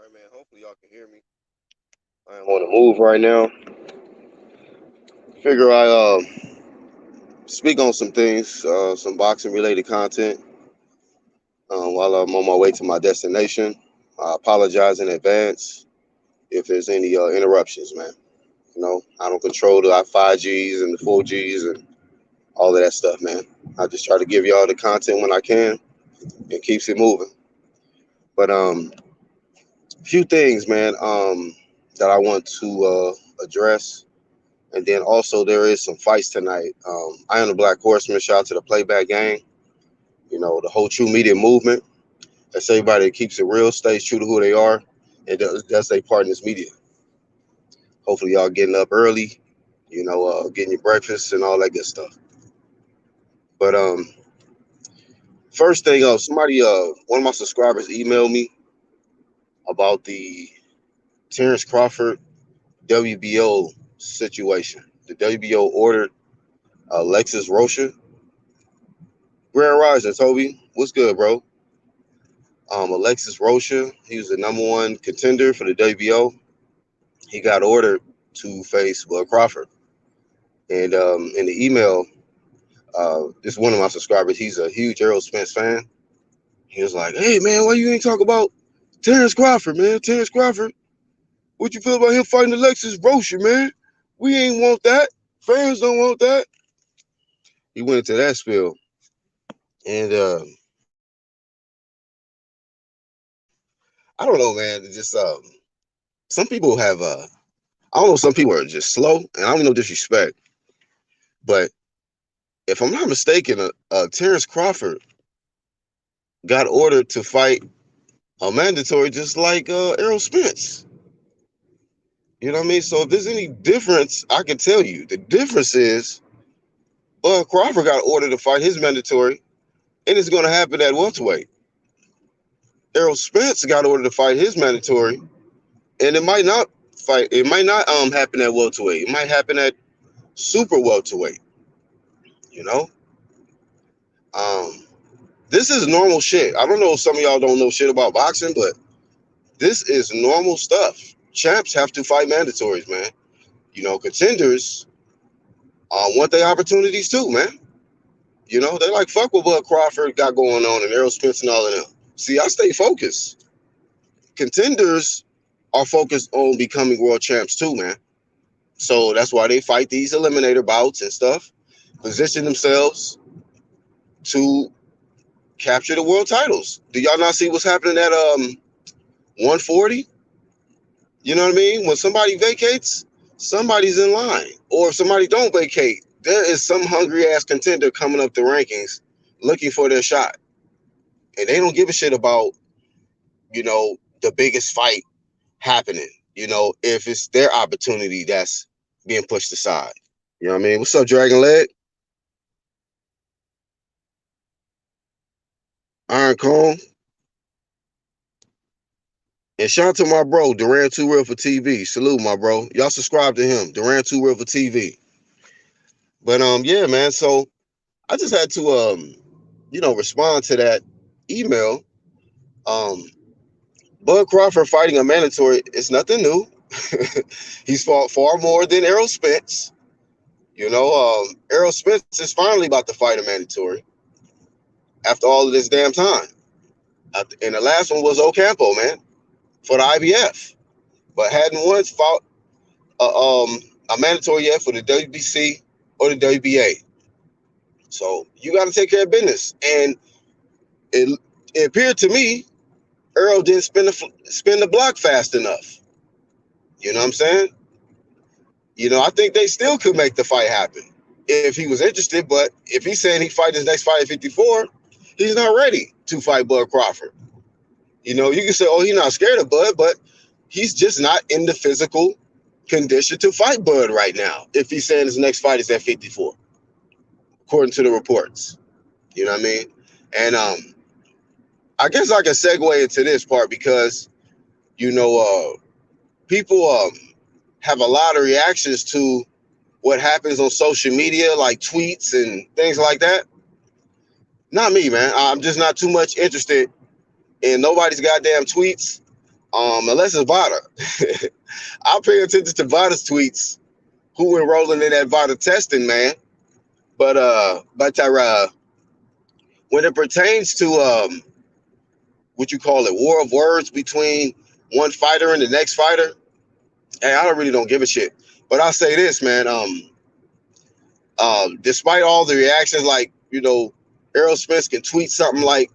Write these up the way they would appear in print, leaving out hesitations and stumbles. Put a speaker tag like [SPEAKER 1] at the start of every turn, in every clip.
[SPEAKER 1] All right, man. Hopefully y'all can hear me. I am on the move right now. Figure I speak on some things, some boxing related content while I'm on my way to my destination. I apologize in advance if there's any interruptions, man. I don't control the 5Gs and the 4Gs and all of that stuff, man. I just try to give y'all the content when I can and keeps it moving. But a few things, man, that I want to address. And then also there is some fights tonight. I am the Black Horseman. Shout out to the Playback Gang. The whole True Media movement. That's everybody that keeps it real, stays true to who they are, and does their part in this media. Hopefully y'all getting up early, getting your breakfast and all that good stuff. But first thing, somebody, one of my subscribers emailed me about the Terrence Crawford WBO situation. The WBO ordered Alexis Rocha. Grand Rising, Toby. What's good, bro? Alexis Rocha, he was the number one contender for the WBO. He got ordered to face Bud Crawford. And in the email, this is one of my subscribers. He's a huge Errol Spence fan. He was like, "Hey, man, why you ain't talk about Terrence Crawford, man? Terrence Crawford, what you feel about him fighting Alexis Rocha, man? We ain't want that. Fans don't want that." He went into that spiel. And I don't know, man. It's just some people have I don't know, some people are just slow, and I don't mean no disrespect, but if I'm not mistaken, Terrence Crawford got ordered to fight a mandatory just like Errol Spence. You know what I mean? So if there's any difference, I can tell you. The difference is Bud Crawford got ordered to fight his mandatory, and it's going to happen at welterweight. Errol Spence got ordered to fight his mandatory, and it might not fight. It might not happen at welterweight. It might happen at super welterweight. You know, um, this is normal shit. I don't know if some of y'all don't know shit about boxing, but this is normal stuff. Champs have to fight mandatories, man. Contenders want their opportunities too, man. They like fuck what Bud Crawford got going on and Errol Spence and all of them. See, I stay focused. Contenders are focused on becoming world champs too, man. So that's why they fight these eliminator bouts and stuff, position themselves to capture the world titles. Do y'all not see what's happening at 140? You know what I mean? When somebody vacates, somebody's in line. Or if somebody don't vacate, there is some hungry ass contender coming up the rankings looking for their shot. And they don't give a shit about, the biggest fight happening, if it's their opportunity that's being pushed aside. You know what I mean? What's up, Dragon Leg? Iron Cone. And shout out to my bro, Duran Too Real for TV. Salute, my bro. Y'all subscribe to him, Duran Too Real for TV. But yeah, man. So I just had to respond to that email. Um, Bud Crawford fighting a mandatory is nothing new. He's fought far more than Errol Spence. Errol Spence is finally about to fight a mandatory after all of this damn time. And the last one was Ocampo, man, for the IBF, but hadn't once fought a mandatory yet for the WBC or the WBA. So you got to take care of business. And it appeared to me Earl didn't spin the block fast enough. You know what I'm saying? I think they still could make the fight happen if he was interested. But if he's saying he fight his next fight at 54, he's not ready to fight Bud Crawford. You can say, oh, he's not scared of Bud, but he's just not in the physical condition to fight Bud right now if he's saying his next fight is at 54, according to the reports. You know what I mean? And I guess I can segue into this part because, people have a lot of reactions to what happens on social media, like tweets and things like that. Not me, man. I'm just not too much interested in nobody's goddamn tweets. Unless it's Vada. I pay attention to Vada's tweets, who enrolling in that Vada testing, man. But when it pertains to what you call it, war of words between one fighter and the next fighter, hey, I really don't give a shit. But I'll say this, man. Despite all the reactions, like, you know, Errol Spence can tweet something like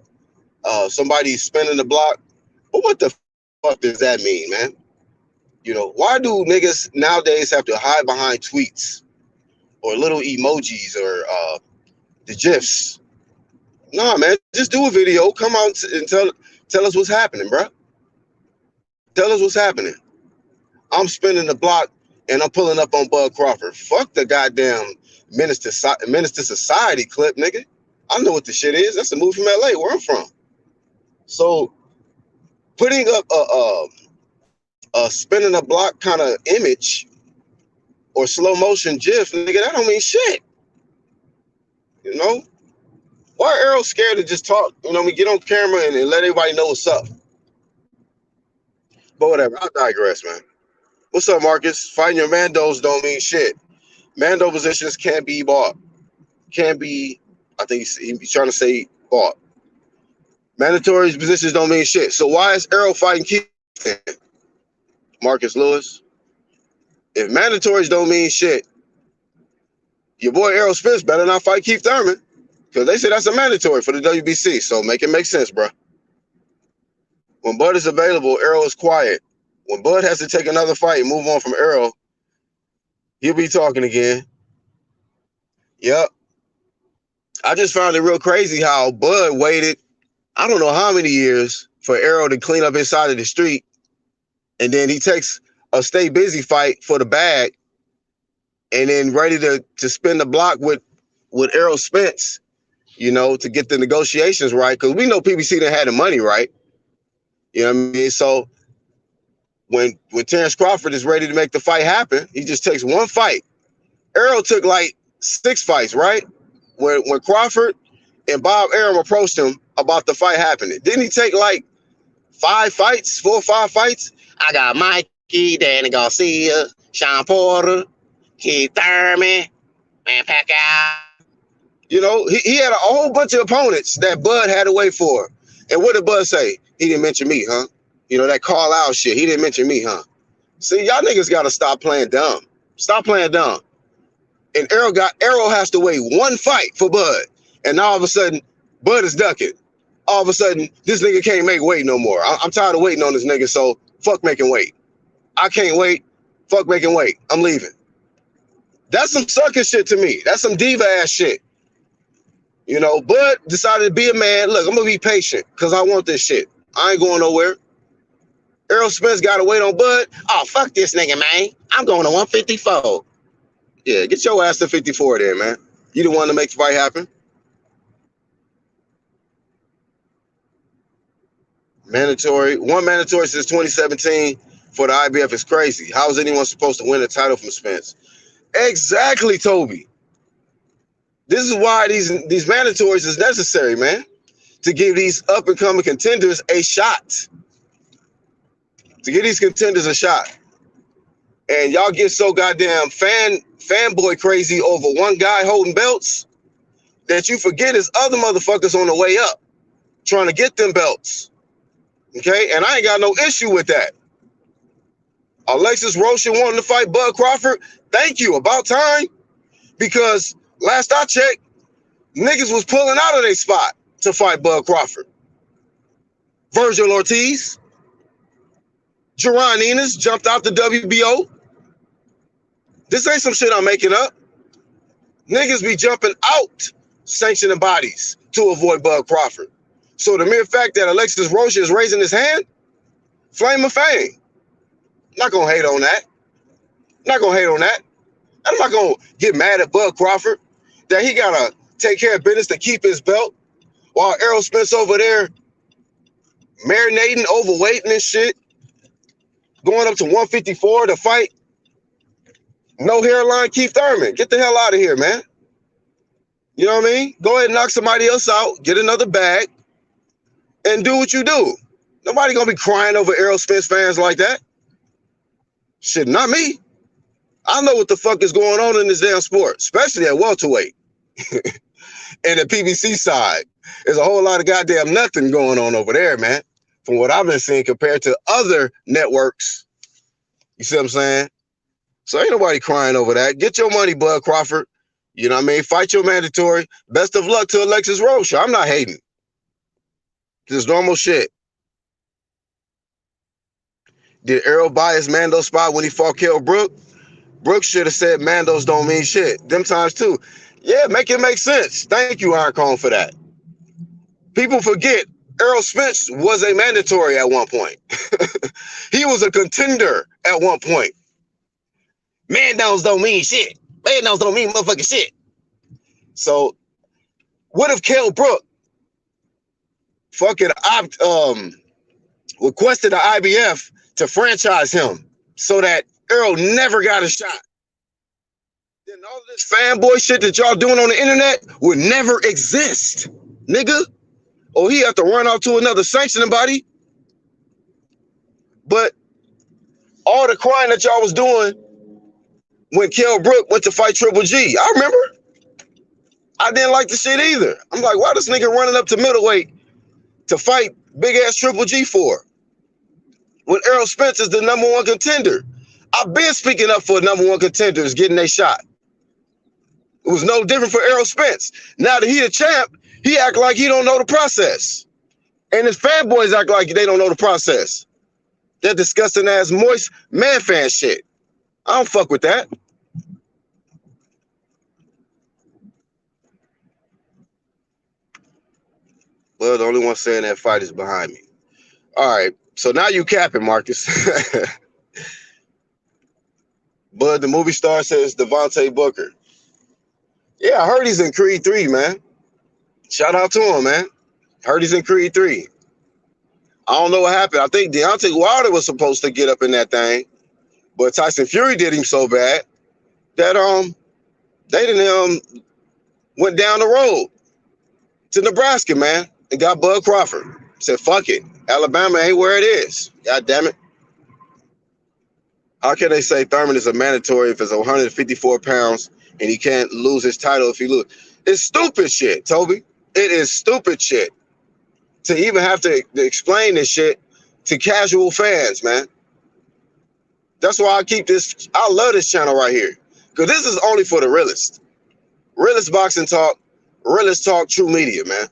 [SPEAKER 1] somebody's spinning the block. But what the fuck does that mean, man? You know, why do niggas nowadays have to hide behind tweets or little emojis or the GIFs? Nah, man, just do a video. Come out and tell us what's happening, bro. Tell us what's happening. I'm spinning the block and I'm pulling up on Bud Crawford. Fuck the goddamn Minister Society clip, nigga. I know what the shit is. That's a movie from LA, where I'm from. So putting up a spinning a block kind of image or slow motion GIF, nigga, that don't mean shit. You know? Why are Errol scared to just talk? You know, we get on camera and let everybody know what's up. But whatever, I'll digress, man. What's up, Marcus? Fighting your Mandos don't mean shit. Mando positions can't be bought. Can't be, I think he's trying to say bought. Mandatory positions don't mean shit. So why is Errol fighting Keith? Marcus Lewis? If mandatories don't mean shit, your boy Errol Spence better not fight Keith Thurman, because they say that's a mandatory for the WBC. So make it make sense, bro. When Bud is available, Errol is quiet. When Bud has to take another fight and move on from Errol, he'll be talking again. Yep. I just found it real crazy how Bud waited, I don't know how many years, for Errol to clean up his side of the street. And then he takes a stay busy fight for the bag and then ready to spin the block with Errol Spence, you know, to get the negotiations right. Because we know PBC done had the money, right? You know what I mean? So when Terrence Crawford is ready to make the fight happen, he just takes one fight. Errol took like 6 fights, right? When Crawford and Bob Arum approached him about the fight happening. Didn't he take like 5 fights, 4 or 5 fights? I got Mikey, Danny Garcia, Sean Porter, Keith Thurman, Man Pacquiao. You know, he had a whole bunch of opponents that Bud had to wait for. And what did Bud say? He didn't mention me, huh? You know, that call out shit. He didn't mention me, huh? See, y'all niggas got to stop playing dumb. Stop playing dumb. And Errol has to wait 1 fight for Bud. And all of a sudden, Bud is ducking. All of a sudden, this nigga can't make weight no more. I'm tired of waiting on this nigga, so fuck making weight. I can't wait. Fuck making weight. I'm leaving. That's some sucker shit to me. That's some diva ass shit. You know, Bud decided to be a man. Look, I'm going to be patient because I want this shit. I ain't going nowhere. Errol Spence got to wait on Bud. Oh, fuck this nigga, man. I'm going to 154. Yeah, get your ass to 54 then, man. You the one to make the fight happen. Mandatory. 1 mandatory since 2017 for the IBF is crazy. How is anyone supposed to win a title from Spence? Exactly, Toby. This is why these mandatories is necessary, man. To give these up-and-coming contenders a shot. To give these contenders a shot. And y'all get so goddamn fanboy crazy over one guy holding belts that you forget there's other motherfuckers on the way up trying to get them belts. Okay? And I ain't got no issue with that. Alexis Roshan wanting to fight Bud Crawford. Thank you. About time. Because last I checked, niggas was pulling out of their spot to fight Bud Crawford. Virgil Ortiz. Jaron Enos jumped out the WBO. This ain't some shit I'm making up. Niggas be jumping out sanctioning bodies to avoid Bud Crawford. So the mere fact that Alexis Rocha is raising his hand, flame of fame. Not gonna hate on that. Not gonna hate on that. I'm not gonna get mad at Bud Crawford that he gotta take care of business to keep his belt while Errol Spence over there marinating, overweight and shit, going up to 154 to fight no hairline Keith Thurman. Get the hell out of here, man. You know what I mean? Go ahead and knock somebody else out, get another bag, and do what you do. Nobody gonna be crying over Errol Spence fans like that. Shit, not me. I know what the fuck is going on in this damn sport, especially at welterweight. And the PBC side, there's a whole lot of goddamn nothing going on over there, man. From what I've been seeing compared to other networks. You see what I'm saying? So ain't nobody crying over that. Get your money, Bud Crawford. You know what I mean? Fight your mandatory. Best of luck to Alexis Rocha. I'm not hating. Just normal shit. Did Errol buy his Mando spot when he fought Kell Brook? Brooks should have said Mandos don't mean shit. Them times too. Yeah, make it make sense. Thank you, Iron Cone, for that. People forget Errol Spence was a mandatory at one point. He was a contender at one point. Mandos don't mean shit. Mandos don't mean motherfucking shit. So, what if Kell Brook fucking requested the IBF to franchise him so that Errol never got a shot? Then all this fanboy shit that y'all doing on the internet would never exist, nigga. Or he have to run off to another sanctioning body. But all the crying that y'all was doing when Kell Brook went to fight Triple G, I remember. I didn't like the shit either. I'm like, why this nigga running up to middleweight to fight big ass Triple G for? When Errol Spence is the #1 contender. I've been speaking up for #1 contenders getting their shot. It was no different for Errol Spence. Now that he the champ, he act like he don't know the process. And his fanboys act like they don't know the process. That disgusting ass moist man fan shit. I don't fuck with that. Well, the only one saying that fight is behind me. All right, so now you capping, Marcus. Bud, the movie star, says Devontae Booker. Yeah, I heard he's in Creed 3, man. Shout out to him, man. Heard he's in Creed 3. I don't know what happened. I think Deontay Wilder was supposed to get up in that thing, but Tyson Fury did him so bad that they didn't went down the road to Nebraska, man, and got Bud Crawford. Said, fuck it. Alabama ain't where it is. God damn it. How can they say Thurman is a mandatory if it's 154 pounds and he can't lose his title if he loses? It's stupid shit, Toby. It is stupid shit to even have to explain this shit to casual fans, man. That's why I keep this. I love this channel right here because this is only for the realest. Realest Boxing Talk, Realest Talk, True Media, man.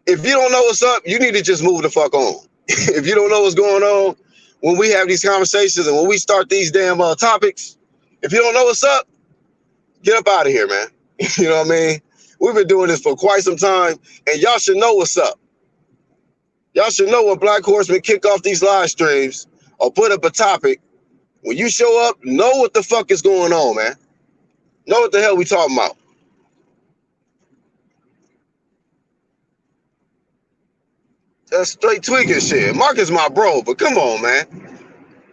[SPEAKER 1] If you don't know what's up, you need to just move the fuck on. If you don't know what's going on when we have these conversations and when we start these damn topics, if you don't know what's up, get up out of here, man. You know what I mean? We've been doing this for quite some time, and y'all should know what's up. Y'all should know when Black Horsemen kick off these live streams or put up a topic. When you show up, know what the fuck is going on, man. Know what the hell we talking about. That's straight tweaking shit. Marcus my bro, but come on, man.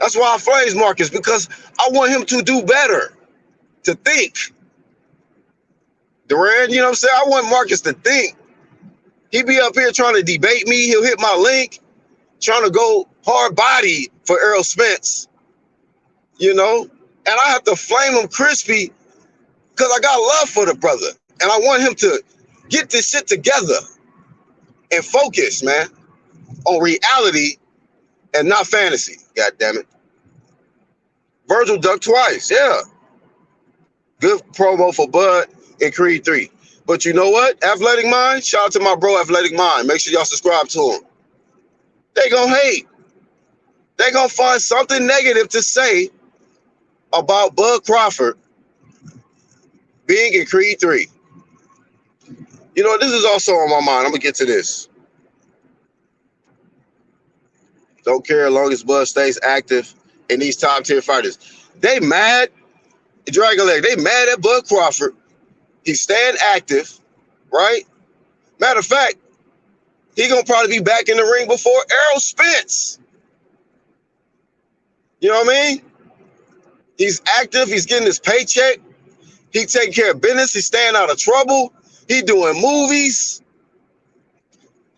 [SPEAKER 1] That's why I flames Marcus, because I want him to do better, to think. Duran, you know what I'm saying? I want Marcus to think. He be up here trying to debate me. He'll hit my link, trying to go hard body for Errol Spence, you know? And I have to flame him crispy because I got love for the brother. And I want him to get this shit together and focus, man, on reality and not fantasy. God damn it. Virgil ducked twice. Yeah. Good promo for Bud in Creed 3. But you know what? Athletic Mind, shout out to my bro Athletic Mind. Make sure y'all subscribe to him. They gonna hate. They gonna find something negative to say about Bud Crawford being in Creed 3. You know, this is also on my mind. I'm gonna get to this. Don't care as long as Bud stays active in these top tier fighters. They mad, Dragon Leg, they mad at Bud Crawford. He's staying active, right? Matter of fact, he gonna probably be back in the ring before Errol Spence. You know what I mean? He's active, he's getting his paycheck, he taking care of business, he's staying out of trouble, he doing movies.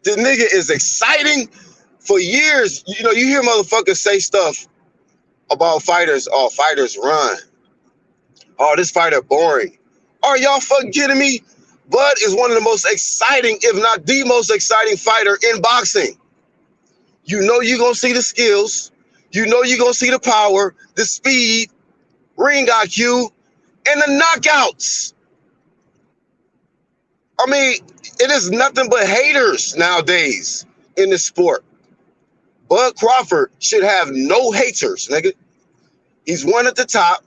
[SPEAKER 1] The nigga is exciting For years, you know, you hear motherfuckers say stuff about fighters. Oh, fighters run. Oh, this fighter boring. Are y'all fucking kidding me? Bud is one of the most exciting, if not the most exciting fighter in boxing. You know you're going to see the skills. You know you're going to see the power, the speed, ring IQ, and the knockouts. I mean, it is nothing but haters nowadays in this sport. Bud Crawford should have no haters, nigga. He's one at the top,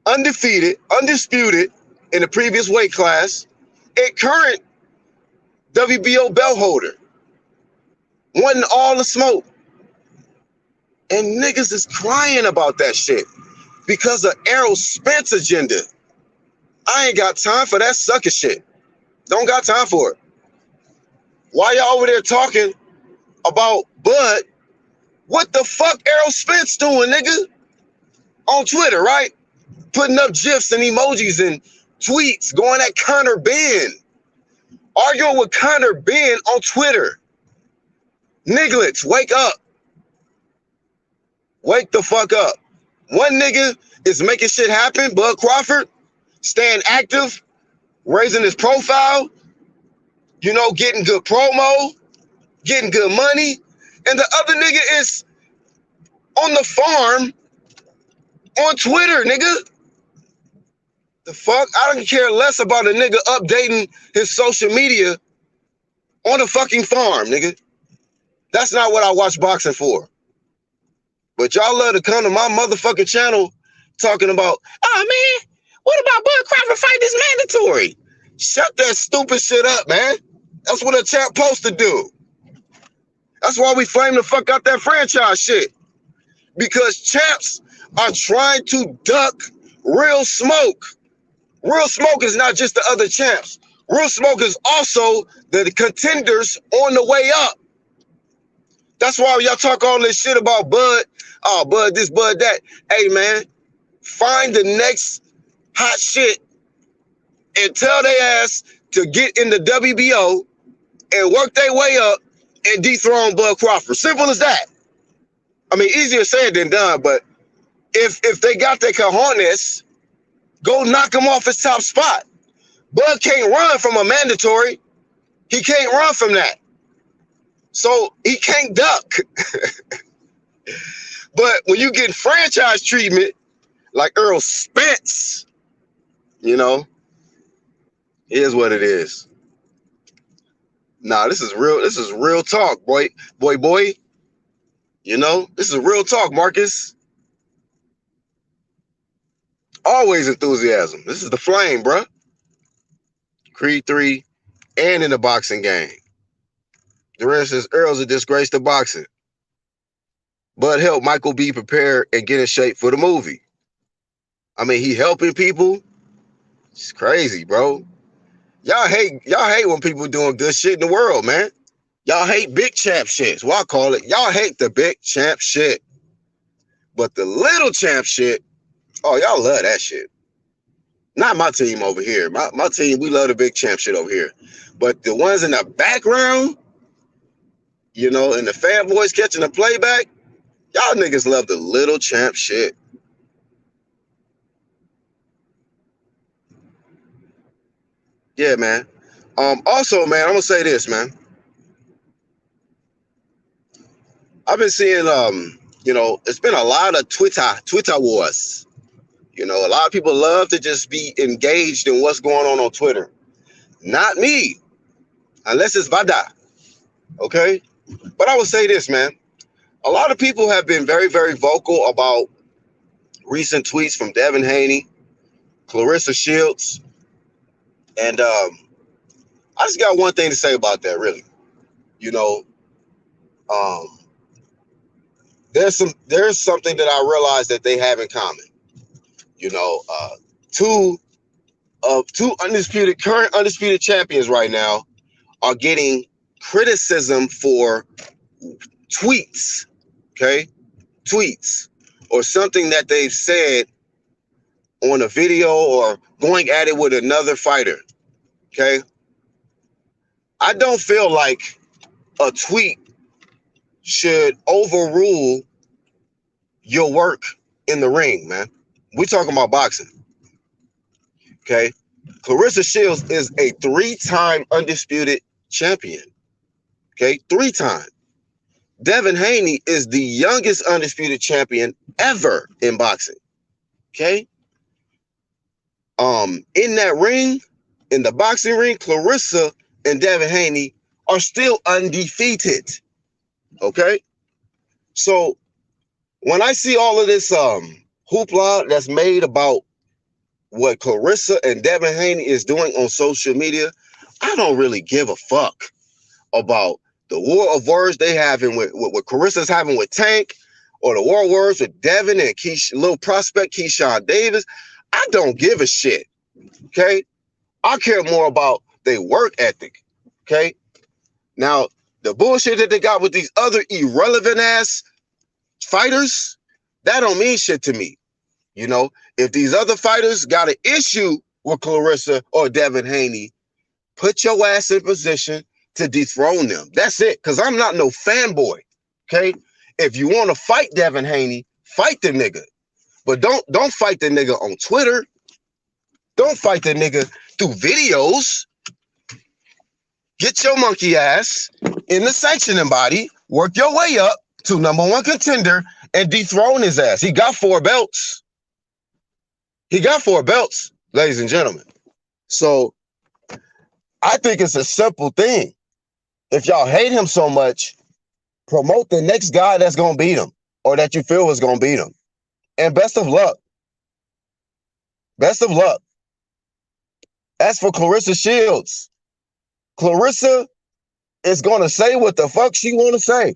[SPEAKER 1] undefeated, undisputed in the previous weight class, a current WBO belt holder, wanting all the smoke. And niggas is crying about that shit because of Errol Spence agenda. I ain't got time for that sucker shit. Don't got time for it. Why y'all over there talking about Bud? What the fuck Errol Spence doing, nigga? On Twitter, right? Putting up GIFs and emojis and tweets going at Conor Benn. Arguing with Conor Benn on Twitter. Nigglets, wake up. Wake the fuck up. One nigga is making shit happen, Bud Crawford, staying active, raising his profile, you know, getting good promo, getting good money. And the other nigga is on the farm on Twitter, nigga. The fuck? I don't care less about a nigga updating his social media on a fucking farm, nigga. That's not what I watch boxing for. But y'all love to come to my motherfucking channel talking about, oh man, what about Bud Crawford fight is mandatory? Shut that stupid shit up, man. That's what a champ supposed to do. That's why we flame the fuck out that franchise shit. Because champs are trying to duck real smoke. Real smoke is not just the other champs. Real smoke is also the contenders on the way up. That's why y'all talk all this shit about Bud. Oh, Bud this, Bud that. Hey, man, find the next hot shit and tell their ass to get in the WBO and work their way up and dethrone Bud Crawford. Simple as that. I mean, easier said than done, but if they got their cojones, go knock him off his top spot. Bud can't run from a mandatory. He can't run from that. So he can't duck. But when you get franchise treatment, like Errol Spence, you know, it is what it is. Nah, this is real talk, boy. You know, this is real talk, Marcus. Always enthusiasm. This is the flame, bruh. Creed 3 and in the boxing game. Durant says Earl's a disgrace to boxing. Bud helped Michael B prepare and get in shape for the movie. I mean, he helping people. It's crazy, bro. Y'all hate when people doing good shit in the world, man. Y'all hate big champ shit. That's what I call it. Y'all hate the big champ shit. But the little champ shit, oh, y'all love that shit. Not my team over here. My team, we love the big champ shit over here. But the ones in the background, you know, and the fanboys catching the playback, y'all niggas love the little champ shit. Yeah, man. Also, man, I'm gonna say this, man. I've been seeing, you know, it's been a lot of Twitter wars. You know, a lot of people love to just be engaged in what's going on Twitter. Not me, unless it's Vada. Okay? But I would say this, man. A lot of people have been very, very vocal about recent tweets from Devin Haney, Clarissa Shields, and I just got one thing to say about that, really. You know, there's something that I realized that they have in common. You know, two current undisputed champions right now are getting criticism for tweets, okay? Tweets or something that they've said on a video or going at it with another fighter, okay? I don't feel like a tweet should overrule your work in the ring, man. We talking about boxing, okay? Clarissa Shields is a 3-time undisputed champion, okay? 3-time. Devin Haney is the youngest undisputed champion ever in boxing, okay? In that ring, in the boxing ring, Clarissa and Devin Haney are still undefeated, okay? So when I see all of this hoopla that's made about what Clarissa and Devin Haney is doing on social media, I don't really give a fuck about the war of words they having with what Carissa's having with Tank, or the war of words with Devin and little prospect Keyshawn Davis. I don't give a shit. Okay, I care more about their work ethic. Okay, now the bullshit that they got with these other irrelevant ass fighters, that don't mean shit to me. You know, if these other fighters got an issue with Clarissa or Devin Haney, put your ass in position to dethrone them. That's it. Because I'm not no fanboy. Okay? If you want to fight Devin Haney, fight the nigga. But don't fight the nigga on Twitter. Don't fight the nigga through videos. Get your monkey ass in the sanctioning body, work your way up to #1 contender, and dethrone his ass. He got 4 belts. He got 4 belts, ladies and gentlemen. So I think it's a simple thing. If y'all hate him so much, promote the next guy that's going to beat him, or that you feel is going to beat him. And best of luck. Best of luck. As for Clarissa Shields, Clarissa is going to say what the fuck she want to say.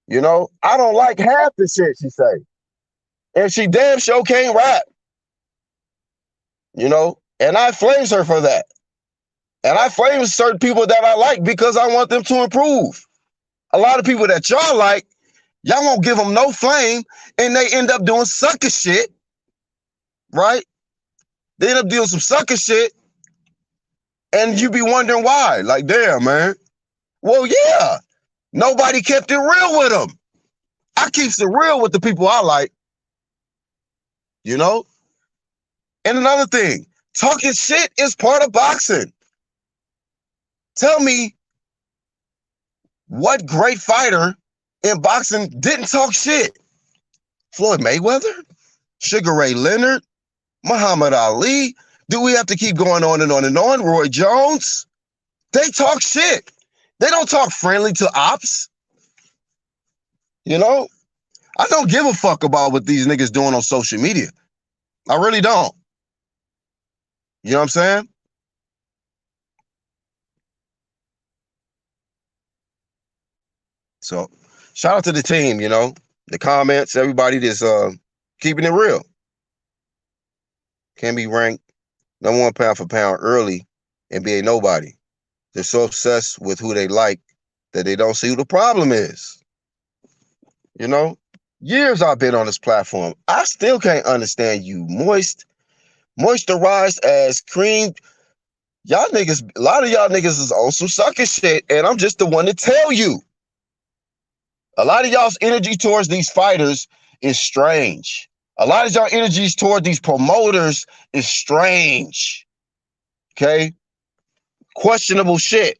[SPEAKER 1] You know, I don't like half the shit she say. And she damn sure can't rap. You know, and I flames her for that. And I flame certain people that I like because I want them to improve. A lot of people that y'all like, y'all won't give them no flame, and they end up doing sucker shit, right? They end up doing some sucker shit, and you be wondering why. Like, damn, man. Well, yeah, nobody kept it real with them. I keeps it real with the people I like, you know? And another thing, talking shit is part of boxing. Tell me what great fighter in boxing didn't talk shit? Floyd Mayweather? Sugar Ray Leonard? Muhammad Ali? Do we have to keep going on and on and on? Roy Jones? They talk shit. They don't talk friendly to ops. You know? I don't give a fuck about what these niggas doing on social media. I really don't. You know what I'm saying? So, shout out to the team, you know? The comments, everybody that's keeping it real. Can be ranked #1 pound for pound early and be a nobody. They're so obsessed with who they like that they don't see who the problem is. You know, years I've been on this platform. I still can't understand you moisturized as cream. Y'all niggas, a lot of y'all niggas is on some sucker shit, and I'm just the one to tell you. A lot of y'all's energy towards these fighters is strange. A lot of y'all energies toward these promoters is strange. Okay? Questionable shit.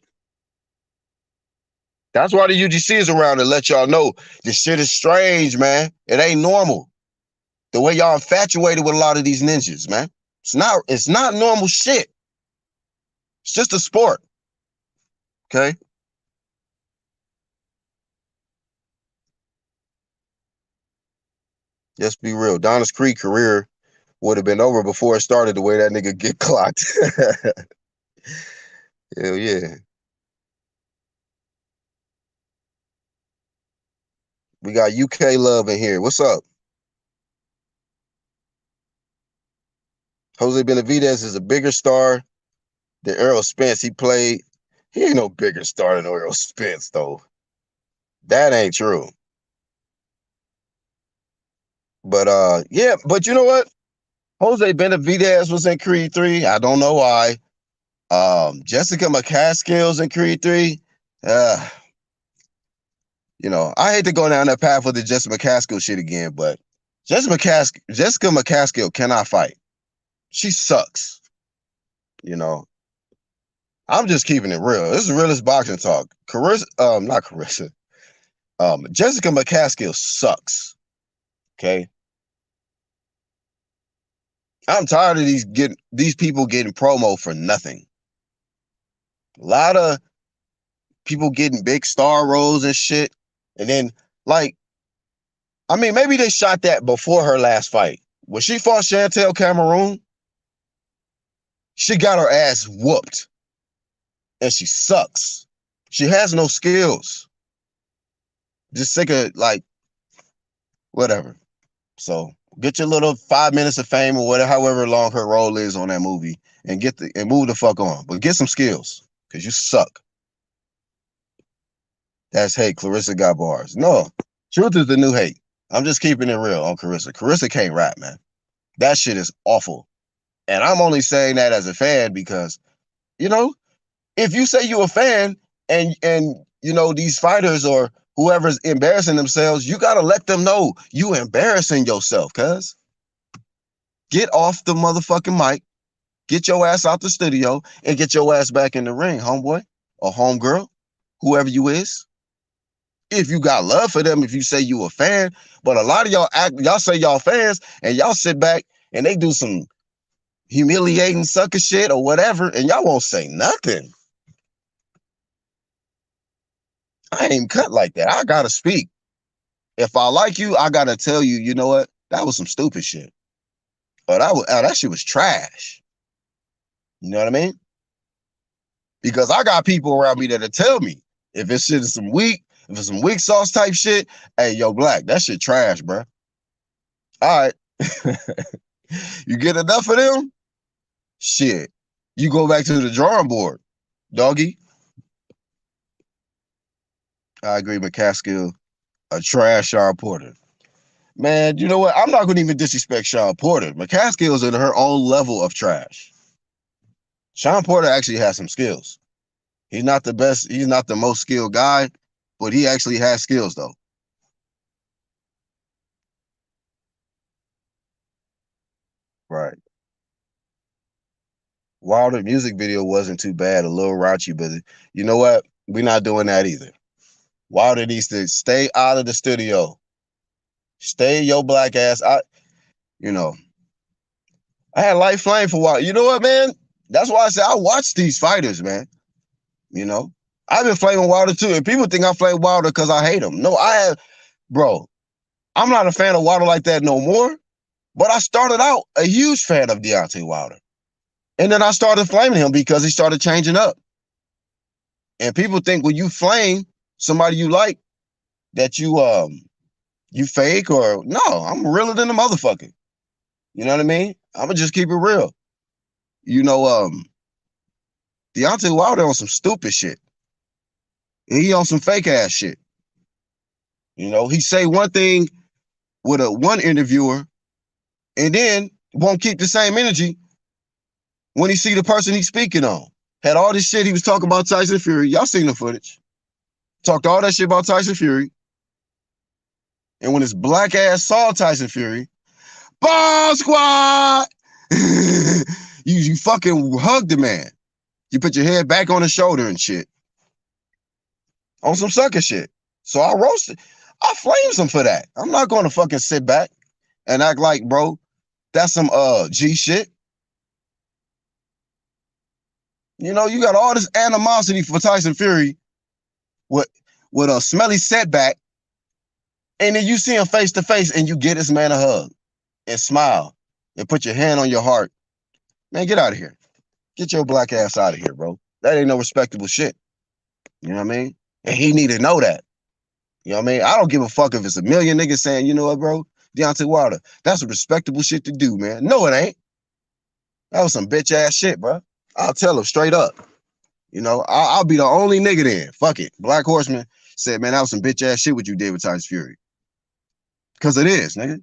[SPEAKER 1] That's why the UGC is around to let y'all know this shit is strange, man. It ain't normal. The way y'all infatuated with a lot of these ninjas, man. It's not normal shit. It's just a sport. Okay? Let's be real. Donis Creek career would have been over before it started the way that nigga get clocked. Hell yeah. We got UK Love in here. What's up? Jose Benavidez is a bigger star than Errol Spence. He ain't no bigger star than Errol Spence, though. That ain't true. But yeah, but you know what? Jose Benavidez was in Creed 3. I don't know why. Jessica McCaskill's in Creed 3. I hate to go down that path with the Jessica McCaskill shit again, but Jessica McCaskill cannot fight. She sucks. You know, I'm just keeping it real. This is realest boxing talk. Not Carissa. Jessica McCaskill sucks. Okay. I'm tired of these people getting promo for nothing. A lot of people getting big star roles and shit. And then, maybe they shot that before her last fight. When she fought Chantel Cameroon, she got her ass whooped. And she sucks. She has no skills. Just sick of, whatever. So get your little 5 minutes of fame or whatever, however long her role is on that movie, and move the fuck on. But get some skills, because you suck. That's hate. Clarissa got bars. No, truth is the new hate. I'm just keeping it real on Carissa. Carissa can't rap, man. That shit is awful. And I'm only saying that as a fan because, if you say you're a fan and these fighters or whoever's embarrassing themselves, you gotta let them know you embarrassing yourself, cuz. Get off the motherfucking mic, get your ass out the studio, and get your ass back in the ring, homeboy or homegirl, whoever you is. If you got love for them, if you say you a fan, but a lot of y'all say y'all fans, and y'all sit back and they do some humiliating sucker shit or whatever, and y'all won't say nothing. I ain't cut like that. I gotta speak. If I like you, I gotta tell you, you know what? That was some stupid shit. Or that shit was trash. You know what I mean? Because I got people around me that'll tell me if it's some weak sauce type shit, hey, yo, Black, that shit trash, bro. All right. You get enough of them? Shit. You go back to the drawing board, doggy. I agree with McCaskill, a trash Shawn Porter. Man, you know what? I'm not going to even disrespect Shawn Porter. McCaskill's in her own level of trash. Shawn Porter actually has some skills. He's not the best. He's not the most skilled guy, but he actually has skills, though. Right. Wilder music video wasn't too bad, a little raunchy, but you know what? We're not doing that either. Wilder needs to stay out of the studio. Stay your black ass out. I had light flame for a while. You know what, man? That's why I say I watch these fighters, man. I've been flaming Wilder too, and people think I flame Wilder because I hate him. No, bro. I'm not a fan of Wilder like that no more. But I started out a huge fan of Deontay Wilder, and then I started flaming him because he started changing up. And people think when you flame somebody you like that you fake or no. I'm realer than a motherfucker. You know what I mean? I'ma just keep it real. Deontay Wilder on some stupid shit. And he on some fake ass shit. He say one thing with one interviewer and then won't keep the same energy when he see the person he's speaking on. Had all this shit he was talking about Tyson Fury. Y'all seen the footage. Talked all that shit about Tyson Fury. And when his black ass saw Tyson Fury, Bomb Squad! you fucking hugged the man. You put your head back on his shoulder and shit. On some sucker shit. So I roasted. I flames him for that. I'm not going to fucking sit back and act like, bro, that's some G shit. You got all this animosity for Tyson Fury with a smelly setback, and then you see him face to face and you get this man a hug and smile and put your hand on your heart. Man, get out of here. Get your black ass out of here, bro. That ain't no respectable shit. You know what I mean? And he need to know that. You know what I mean? I don't give a fuck if it's a million niggas saying, you know what, bro? Deontay Wilder, that's a respectable shit to do, man. No, it ain't. That was some bitch ass shit, bro. I'll tell him straight up. I'll be the only nigga then. Fuck it. Black Horseman said, man, that was some bitch ass shit what you did with Tyson Fury. Because it is, nigga.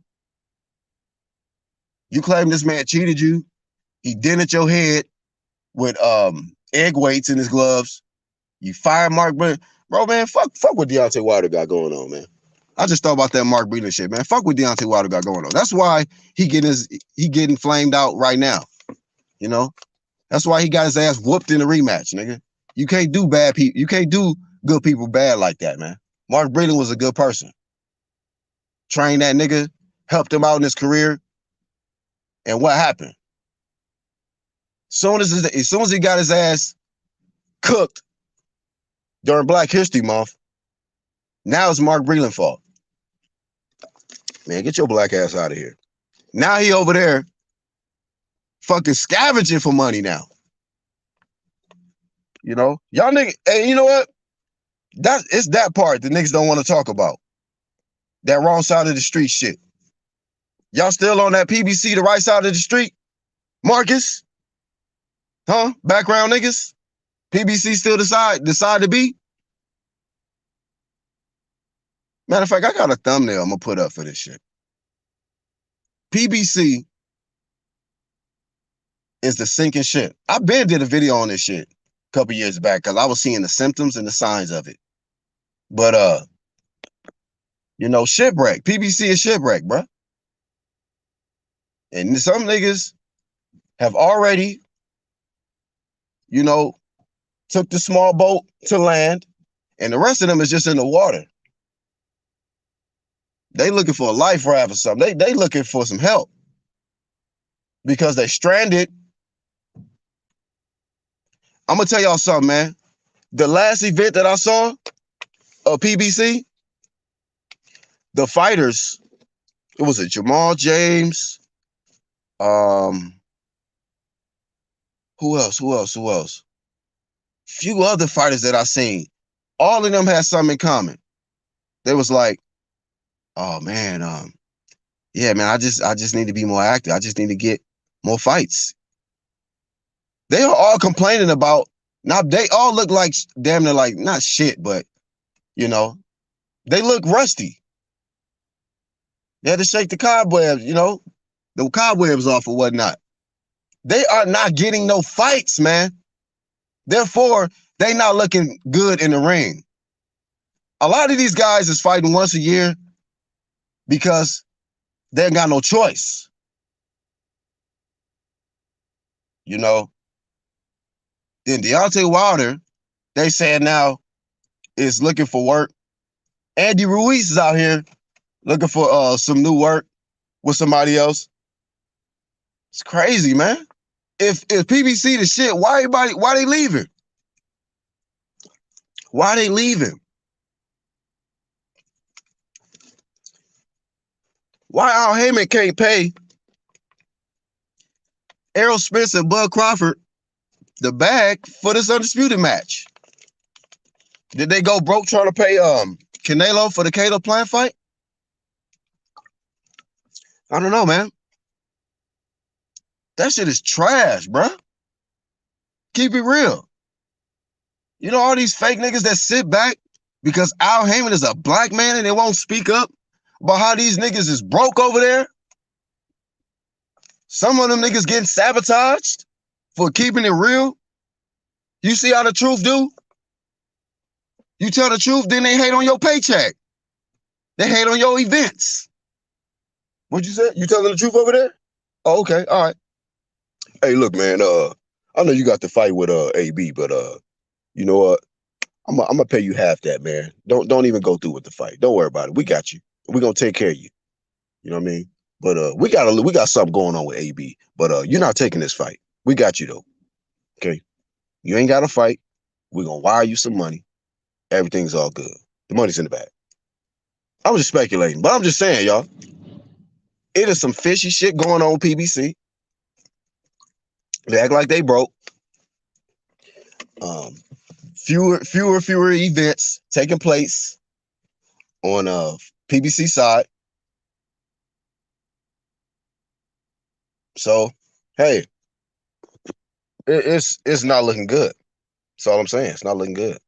[SPEAKER 1] You claim this man cheated you. He dented your head with egg weights in his gloves. You fired Mark Brennan. Bro, man, fuck what Deontay Wilder got going on, man. I just thought about that Mark Breland shit, man. Fuck what Deontay Wilder got going on. That's why he getting flamed out right now. You know? That's why he got his ass whooped in the rematch, nigga. You can't do bad people. You can't do good people bad like that, man. Mark Breland was a good person. Trained that nigga, helped him out in his career. And what happened? As soon as he got his ass cooked during Black History Month, now it's Mark Breland's fault. Man, get your black ass out of here. Now he over there fucking scavenging for money now. You know? Y'all niggas, hey, you know what? It's that part the niggas don't want to talk about. That wrong side of the street shit. Y'all still on that PBC, the right side of the street? Marcus? Huh? Background niggas? PBC still decide to be? Matter of fact, I got a thumbnail I'm gonna put up for this shit. PBC is the sinking shit. I been did a video on this shit a couple years back because I was seeing the symptoms and the signs of it. But you know, shipwreck. PBC is shipwreck, bro. And some niggas have already, you know, took the small boat to land, and the rest of them is just in the water. They looking for a life raft or something. They looking for some help because they stranded. I'm gonna tell y'all something, man. The last event that I saw of PBC, the fighters, it was a Jamal James. Who else? Few other fighters that I seen. All of them had something in common. They was like, oh man, yeah, man, I just need to be more active. I just need to get more fights. They are all complaining about, now they all look like damn near like not shit, but you know, they look rusty. They had to shake the cobwebs, you know, the cobwebs off or whatnot. They are not getting no fights, man. Therefore, they not looking good in the ring. A lot of these guys is fighting once a year because they ain't got no choice. You know? Then Deontay Wilder, they saying now is looking for work. Andy Ruiz is out here looking for some new work with somebody else. It's crazy, man. If PBC the shit, why they leaving? Why they leaving? Why Al Heyman can't pay Errol Spence and Bud Crawford the bag for this undisputed match? Did they go broke trying to pay Canelo for the Caleb Plant fight? I don't know, man. That shit is trash, bruh. Keep it real. You know all these fake niggas that sit back because Al Heyman is a black man and they won't speak up about how these niggas is broke over there? Some of them niggas getting sabotaged for keeping it real. You see how the truth do? You tell the truth, then they hate on your paycheck. They hate on your events. What'd you say? You telling the truth over there? Oh, okay, all right. Hey, look, man, I know you got to fight with AB, but you know what? I'm gonna pay you half that, man. Don't even go through with the fight. Don't worry about it. We got you. We're gonna take care of you. You know what I mean? But we got something going on with AB. But you're not taking this fight. We got you though. Okay? You ain't gotta fight. We're gonna wire you some money. Everything's all good. The money's in the bag. I was just speculating, but I'm just saying, y'all. It is some fishy shit going on with PBC. They act like they broke. Fewer events taking place on PBC side. So, hey, it's not looking good. That's all I'm saying. It's not looking good.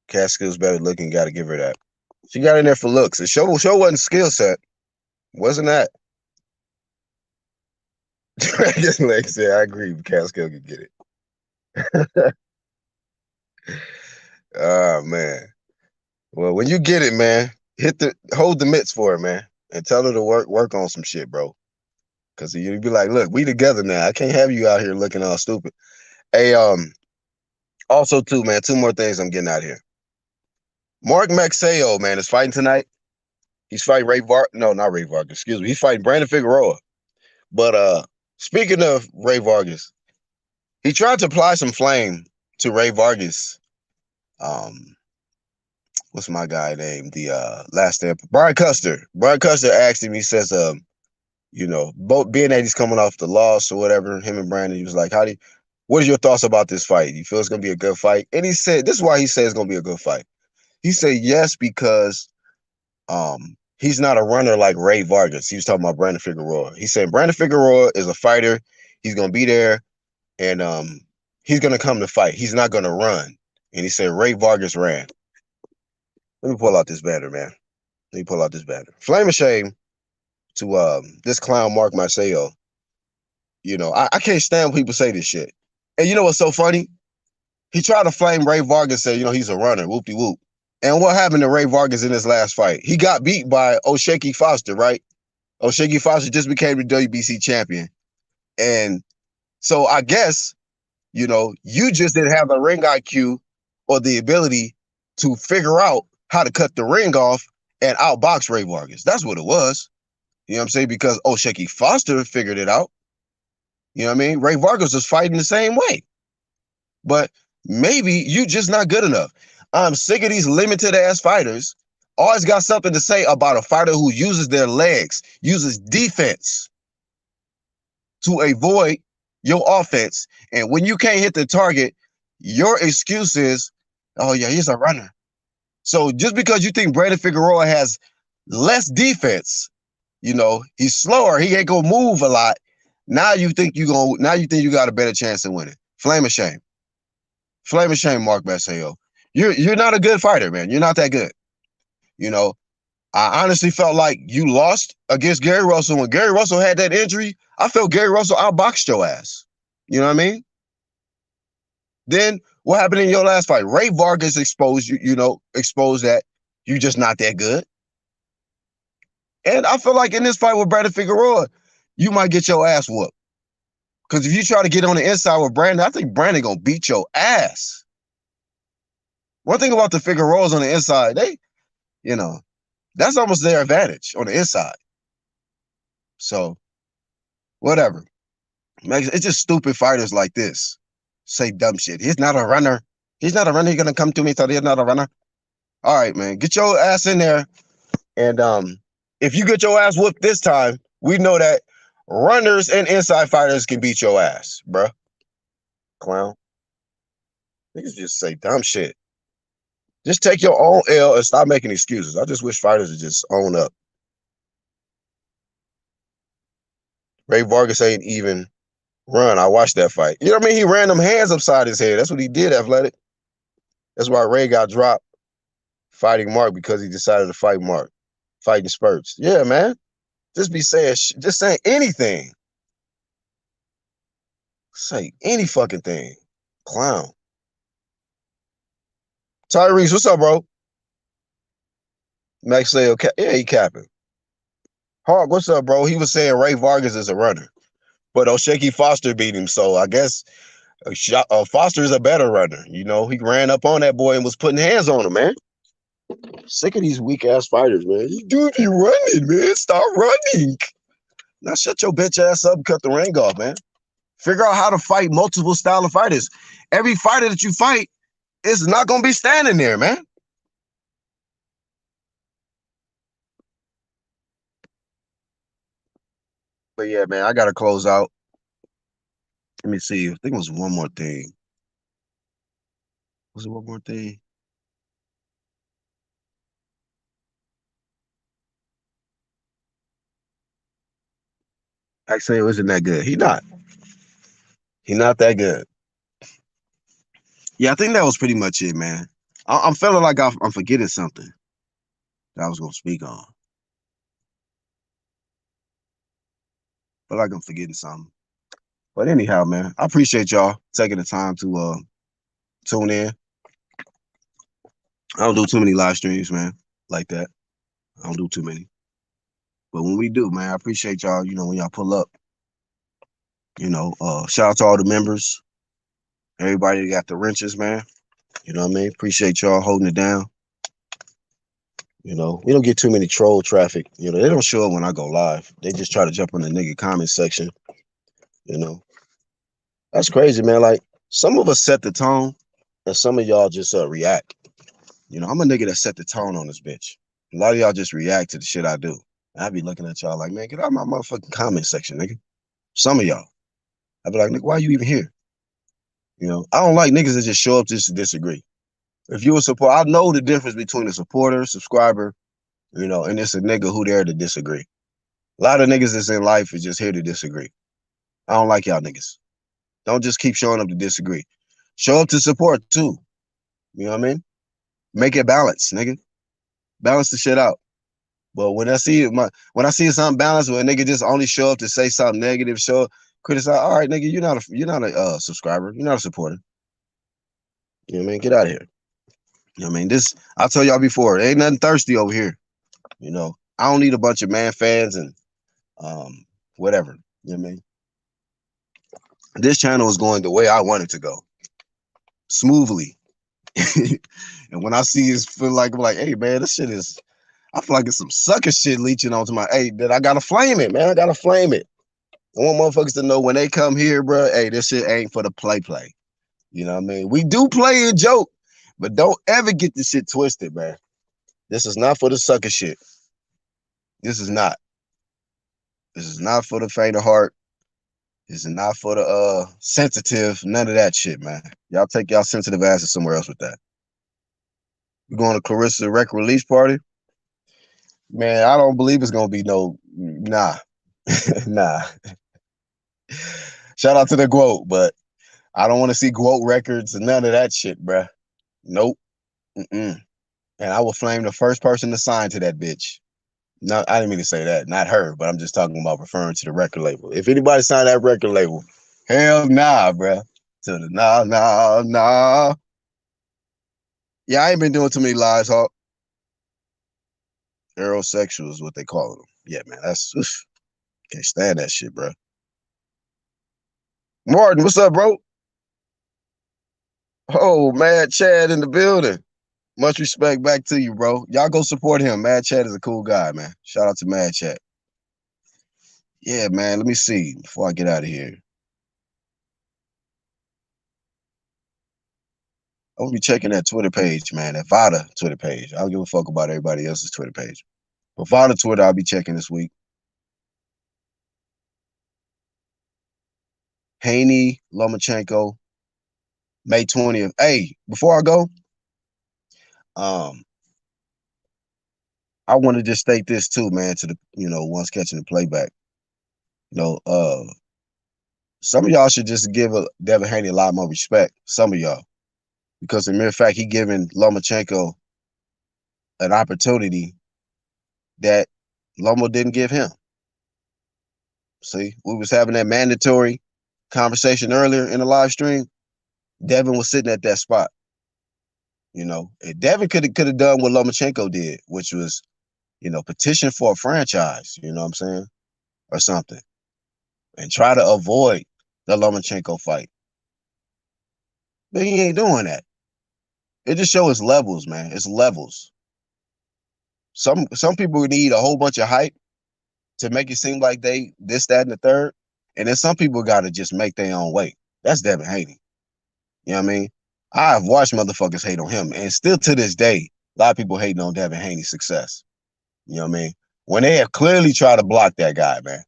[SPEAKER 1] Catskill's better looking. Got to give her that. She got in there for looks. The show wasn't skill set. Wasn't that? Dragon's leg said, I agree. Cascale can get it. Oh man. Well, when you get it, man, hold the mitts for it, man, and tell her to work on some shit, bro. Cause you'd be like, look, we together now. I can't have you out here looking all stupid. Hey, also too, man, two more things I'm getting out here. Mark Maxeo, man, is fighting tonight. He's fighting no, not Ray Vargas, excuse me. He's fighting Brandon Figueroa. But speaking of Ray Vargas, he tried to apply some flame to Ray Vargas. What's my guy name? The last step. Brian Custer. Brian Custer asked him, he says, both being that he's coming off the loss or whatever, him and Brandon, he was like, what are your thoughts about this fight? You feel it's gonna be a good fight? And he said, this is why he said it's gonna be a good fight. He said yes, because he's not a runner like Ray Vargas. He was talking about Brandon Figueroa. He said Brandon Figueroa is a fighter. He's gonna be there, and he's gonna come to fight. He's not gonna run. And he said Ray Vargas ran. Let me pull out this banner, man. Let me pull out this banner. Flame of shame to this clown Mark Marcelo. I can't stand when people say this shit. And you know what's so funny? He tried to flame Ray Vargas, say, he's a runner, whoop-de-whoop. And what happened to Ray Vargas in his last fight? He got beat by O'Shaquie Foster, right? O'Shaquie Foster just became the WBC champion. And so I guess, you just didn't have the ring IQ or the ability to figure out how to cut the ring off and outbox Ray Vargas. That's what it was. You know what I'm saying? Because O'Shaquie Foster figured it out. You know what I mean? Ray Vargas was fighting the same way. But maybe you just not good enough. I'm sick of these limited ass fighters. Always got something to say about a fighter who uses their legs, uses defense to avoid your offense. And when you can't hit the target, your excuse is, oh yeah, he's a runner. So just because you think Brandon Figueroa has less defense, he's slower, he ain't gonna move a lot. Now you think you got a better chance of winning. Flame of shame. Flame of shame, Mark Marcelo. You're not a good fighter, man. You're not that good. I honestly felt like you lost against Gary Russell. When Gary Russell had that injury, I felt Gary Russell outboxed your ass. You know what I mean? Then what happened in your last fight? Ray Vargas exposed exposed that you're just not that good. And I feel like in this fight with Brandon Figueroa, you might get your ass whooped. Because if you try to get on the inside with Brandon, I think Brandon gonna beat your ass. One thing about the Figueroas on the inside, that's almost their advantage on the inside. So, whatever. It's just stupid fighters like this say dumb shit. He's not a runner. He's not a runner. He's gonna come to me, so he's not a runner. All right, man. Get your ass in there. And if you get your ass whooped this time, we know that runners and inside fighters can beat your ass, bruh. Clown. Niggas just say dumb shit. Just take your own L and stop making excuses. I just wish fighters would just own up. Ray Vargas ain't even run. I watched that fight. You know what I mean? He ran them hands upside his head. That's what he did, Athletic. That's why Ray got dropped fighting Mark, because he decided to fight Mark. Fighting spurts. Yeah, man. Just saying anything. Say any fucking thing. Clown. Tyrese, what's up, bro? Max say, okay, yeah, he capping. Hawk, what's up, bro? He was saying Ray Vargas is a runner, but O'Shaquie Foster beat him, so I guess Foster is a better runner. He ran up on that boy and was putting hands on him, man. Sick of these weak ass fighters, man. You do be running, man. Stop running. Now shut your bitch ass up and cut the ring off, man. Figure out how to fight multiple style of fighters. Every fighter that you fight is not gonna be standing there, man. But yeah, man, I gotta close out. Let me see. I think it was one more thing. Was it one more thing? Actually, it wasn't that good. He not. He not that good. Yeah, I think that was pretty much it, man. I'm feeling like I'm forgetting something that I was gonna speak on. Feel like I'm forgetting something. But anyhow, man, I appreciate y'all taking the time to tune in. I don't do too many live streams, man, like that. I don't do too many. But when we do, man, I appreciate y'all, when y'all pull up, shout out to all the members, everybody that got the wrenches, man. You know what I mean? Appreciate y'all holding it down. We don't get too many troll traffic. They don't show up when I go live. They just try to jump in the nigga comment section. You know, that's crazy, man. Like some of us set the tone, and some of y'all just react. I'm a nigga that set the tone on this bitch. A lot of y'all just react to the shit I do. I be looking at y'all like, man, get out of my motherfucking comment section, nigga. Some of y'all, I be like, nigga, why are you even here? I don't like niggas that just show up just to disagree. If you a support, I know the difference between a supporter, subscriber, and it's a nigga who there to disagree. A lot of niggas that's in life is just here to disagree. I don't like y'all niggas. Don't just keep showing up to disagree. Show up to support too. You know what I mean? Make it balance, nigga. Balance the shit out. But when I see something balanced where a nigga just only show up to say something negative, criticize, all right, nigga, you're not a subscriber. You're not a supporter. You know what I mean? Get out of here. You know what I mean? I told y'all before, there ain't nothing thirsty over here. I don't need a bunch of man fans and whatever. You know what I mean? This channel is going the way I want it to go. Smoothly. And when I see it, I'm like, hey man, this shit is, I feel like it's some sucker shit leeching onto my, hey, that I gotta flame it, man. I gotta flame it. I want motherfuckers to know when they come here, bro, hey, this shit ain't for the play. You know what I mean? We do play and joke, but don't ever get this shit twisted, man. This is not for the sucker shit. This is not. This is not for the faint of heart. This is not for the sensitive. None of that shit, man. Y'all take y'all sensitive asses somewhere else with that. We're going to Clarissa record release party. Man, I don't believe it's gonna be nah. Nah. Shout out to the Quote, but I don't want to see Quote records and none of that shit, bruh. Nope. And I will flame the first person to sign to that bitch. No, I didn't mean to say that. Not her, but I'm just talking about referring to the record label. If anybody signed that record label, hell nah, bruh. To the nah. Yeah, I ain't been doing too many lives, Hawk. Aerosexual is what they call them. Yeah, man, that's can't stand that shit, bro. Martin, what's up, bro? Oh, Mad Chad in the building. Much respect back to you, bro. Y'all go support him. Mad Chad is a cool guy, man. Shout out to Mad Chad. Yeah, man. Let me see before I get out of here. I'll be checking that Twitter page, man. That Vada Twitter page. I don't give a fuck about everybody else's Twitter page. But Vada Twitter, I'll be checking this week. Haney, Lomachenko, May 20th. Hey, before I go, I want to just state this too, man, to the ones catching the playback. Some of y'all should just give Devin Haney a lot more respect. Some of y'all. Because the mere fact he giving Lomachenko an opportunity that Lomo didn't give him. See, we was having that mandatory conversation earlier in the live stream. Devin was sitting at that spot. And Devin could have done what Lomachenko did, which was, petition for a franchise, you know what I'm saying? Or something. And try to avoid the Lomachenko fight. But he ain't doing that. It just shows levels, man. It's levels. Some people need a whole bunch of hype to make it seem like they this, that, and the third. And then some people got to just make their own way. That's Devin Haney. You know what I mean? I've watched motherfuckers hate on him. And still to this day, a lot of people hating on Devin Haney's success. You know what I mean? When they have clearly tried to block that guy, man.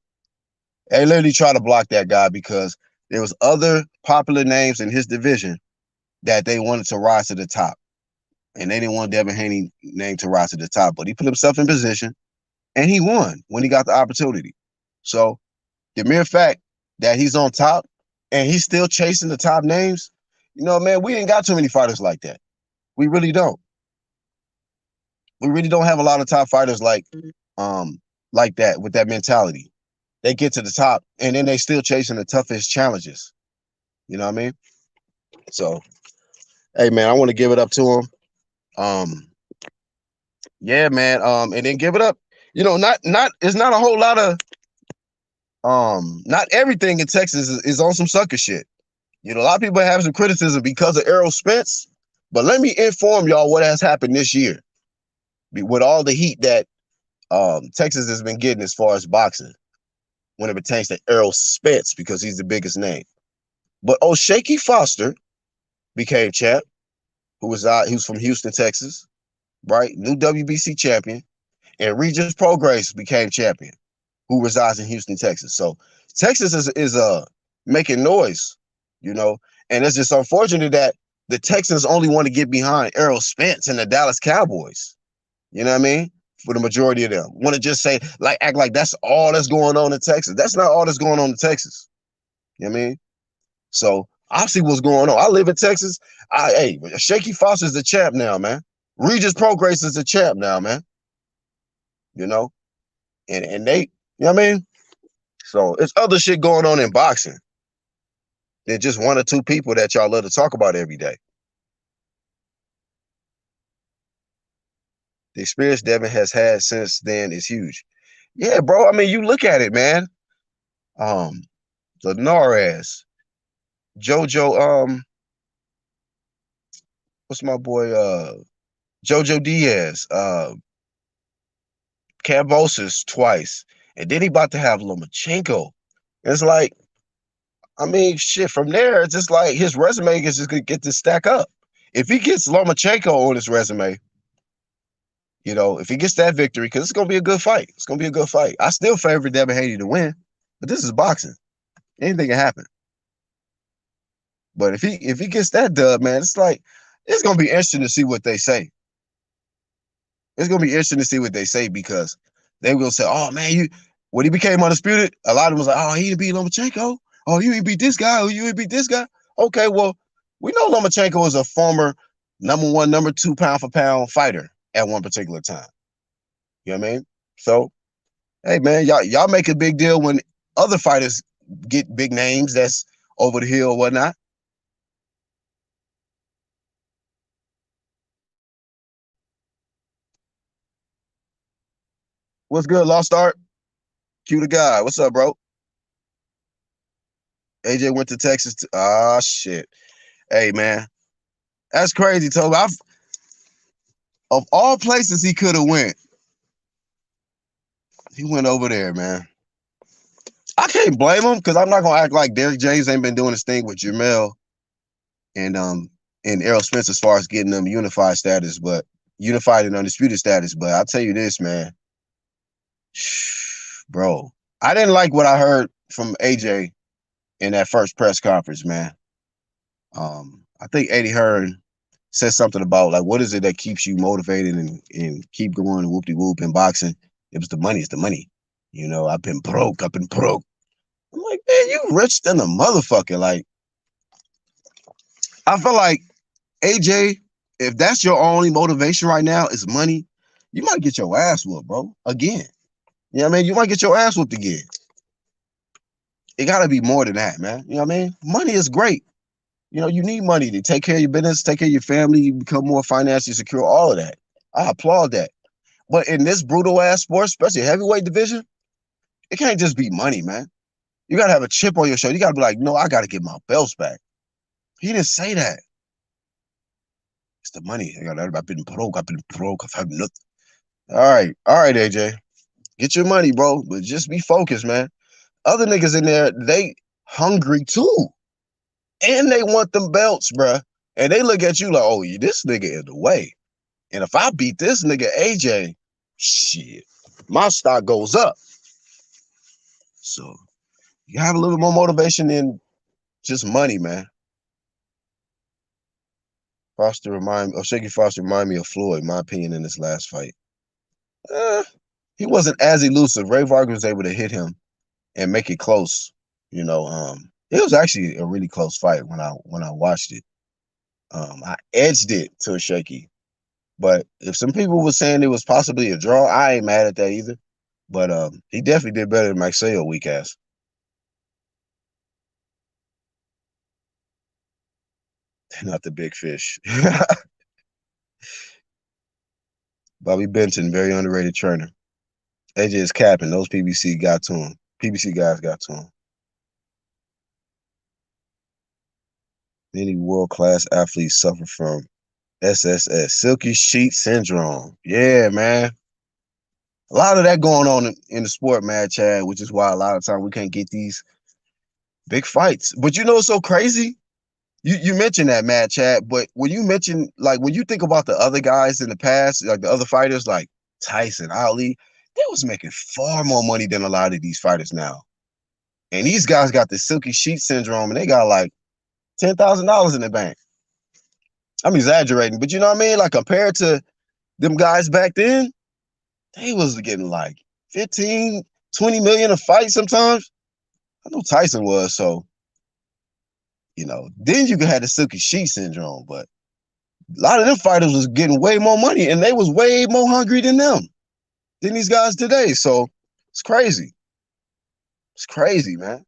[SPEAKER 1] They literally tried to block that guy because there was other popular names in his division that they wanted to rise to the top. And they didn't want Devin Haney name to rise to the top. But he put himself in position and he won when he got the opportunity. So the mere fact that he's on top and he's still chasing the top names, man, we ain't got too many fighters like that. We really don't. We really don't have a lot of top fighters like that with that mentality. they get to the top, and then they still chasing the toughest challenges. You know what I mean? So, hey man, I want to give it up to him. Um, yeah, man. And then give it up. You know, not it's not a whole lot of not everything in Texas is on some sucker shit. You know, a lot of people have some criticism because of Errol Spence, but let me inform y'all what has happened this year with all the heat that Texas has been getting as far as boxing when it pertains to Errol Spence because he's the biggest name. But Shaky Foster became champ, he was from Houston, Texas, right? New WBC champion, and Regis Prograis became champion, who resides in Houston, Texas. So Texas is making noise, you know, and it's just unfortunate that the Texans only want to get behind Errol Spence and the Dallas Cowboys. You know what I mean? For the majority of them, want to just say act like that's all that's going on in Texas. That's not all that's going on in Texas. You know what I mean? So I see what's going on. I live in Texas. Shaky Foster's the champ now, man. Regis Prograis is the champ now, man. You know, and they, you know what I mean? So it's other shit going on in boxing than just one or two people that y'all love to talk about every day. The experience Devin has had since then is huge. Yeah, bro. I mean, you look at it, man. Linares, JoJo, what's my boy? JoJo Diaz, Kambosos twice, and then he about to have Lomachenko. It's like, I mean, shit. From there, it's just like his resume is just gonna get to stack up. If he gets Lomachenko on his resume, you know, if he gets that victory, because it's gonna be a good fight. It's gonna be a good fight. I still favor Devin Haney to win, but this is boxing. Anything can happen. But if he gets that dub, man, it's like it's gonna be interesting to see what they say. It's gonna be interesting to see what they say because they will say, "Oh man, you when he became undisputed, a lot of them was like, oh, he didn't beat Lomachenko. Oh, you didn't beat this guy. Oh, you didn't beat this guy." Okay, well, we know Lomachenko is a former number 1, number 2 pound for pound fighter at one particular time. You know what I mean? So, hey man, y'all make a big deal when other fighters get big names that's over the hill or whatnot. What's good, Lost Art? Cue the guy. What's up, bro? AJ went to Texas. Shit. Hey, man. That's crazy, Toby. Of all places he could have went, he went over there, man. I can't blame him because I'm not gonna act like Derrick James ain't been doing his thing with Jamel and Errol Spence as far as getting them unified and undisputed status. But I'll tell you this, man. Bro, I didn't like what I heard from AJ in that first press conference, man. I think Eddie Hearn said something about like, what is it that keeps you motivated and keep going and whoop-de-whoop in boxing? It was the money. It's the money. You know, I've been broke. I'm like, man, you rich than a motherfucker. Like, I feel like AJ, if that's your only motivation right now is money, you might get your ass whooped, bro. Again. You know what I mean? You might get your ass whooped again. It gotta be more than that, man. You know what I mean? Money is great. You know, you need money to take care of your business, take care of your family, you become more financially secure, all of that. I applaud that. But in this brutal ass sport, especially heavyweight division, it can't just be money, man. You gotta have a chip on your shoulder. You gotta be like, no, I gotta get my belts back. He didn't say that. It's the money. I've been broke. I've had nothing. All right, AJ. Get your money, bro. But just be focused, man. Other niggas in there, they hungry too. And they want them belts, bruh. And they look at you like, oh, this nigga in the way. And if I beat this nigga AJ, shit, my stock goes up. So you have a little bit more motivation than just money, man. Shaky Foster remind me of Floyd, in my opinion, in this last fight. He wasn't as elusive. Ray Vargas was able to hit him and make it close. You know, it was actually a really close fight when I watched it. I edged it to a Shaky. But if some people were saying it was possibly a draw, I ain't mad at that either. But he definitely did better than Mike Sale, weak ass. Not the big fish. Bobby Benton, very underrated trainer. AJ is capping. Those PBC got to him. PBC guys got to him. Many world-class athletes suffer from SSS, silky sheet syndrome. Yeah, man. A lot of that going on in the sport, man, Chad, which is why a lot of times we can't get these big fights. But you know what's so crazy? You mentioned that, Mad Chad, but when you mention, like, when you think about the other guys in the past, like the other fighters, like Tyson, Ali, they was making far more money than a lot of these fighters now. And these guys got the silky sheet syndrome, and they got like $10,000 in the bank. I'm exaggerating, but you know what I mean? Like, compared to them guys back then, they was getting like 15, 20 million a fight sometimes. I know Tyson was, so, then you could have the silky sheet syndrome, but a lot of them fighters was getting way more money, and they was way more hungry than these guys today. So it's crazy. It's crazy, man.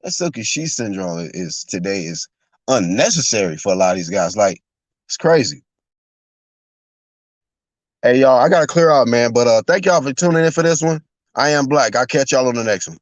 [SPEAKER 1] That silky sheet syndrome is unnecessary for a lot of these guys. Like, it's crazy. Hey, y'all, I gotta clear out, man. But thank y'all for tuning in for this one. I am Black. I'll catch y'all on the next one.